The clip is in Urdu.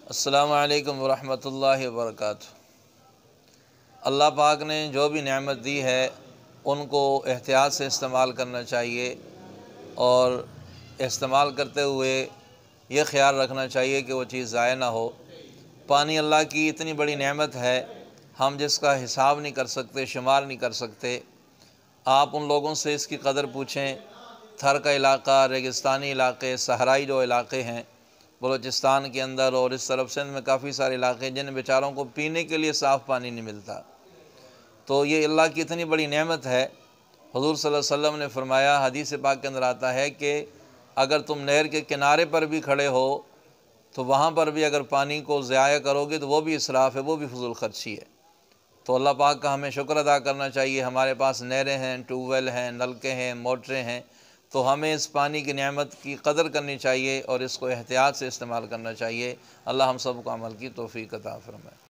السلام علیکم ورحمۃ اللہ وبرکاتہ۔ اللہ پاک نے جو بھی نعمت دی ہے ان کو احتیاط سے استعمال کرنا چاہیے، اور استعمال کرتے ہوئے یہ خیال رکھنا چاہیے کہ وہ چیز ضائع نہ ہو۔ پانی اللہ کی اتنی بڑی نعمت ہے، ہم جس کا حساب نہیں کر سکتے، شمار نہیں کر سکتے۔ آپ ان لوگوں سے اس کی قدر پوچھیں، تھر کا علاقہ، ریگستانی علاقے، صحرائی جو علاقے ہیں بلوچستان کے اندر اور اس طرف سندھ میں کافی سارے علاقے ہیں جن بیچاروں کو پینے کے لیے صاف پانی نہیں ملتا۔ تو یہ اللہ کی اتنی بڑی نعمت ہے۔ حضور صلی اللہ علیہ وسلم نے فرمایا، حدیث پاک کے اندر آتا ہے کہ اگر تم نہر کے کنارے پر بھی کھڑے ہو تو وہاں پر بھی اگر پانی کو ضائع کرو گے تو وہ بھی اسراف ہے، وہ بھی فضول خرچی ہے۔ تو اللہ پاک کا ہمیں شکر ادا کرنا چاہیے۔ ہمارے پاس نہریں ہیں، ٹیوب ویل ہیں، نلکے ہیں، موٹریں ہیں، تو ہمیں اس پانی کی نعمت کی قدر کرنی چاہیے اور اس کو احتیاط سے استعمال کرنا چاہیے۔ اللہ ہم سب کو عمل کی توفیق عطا فرمائے۔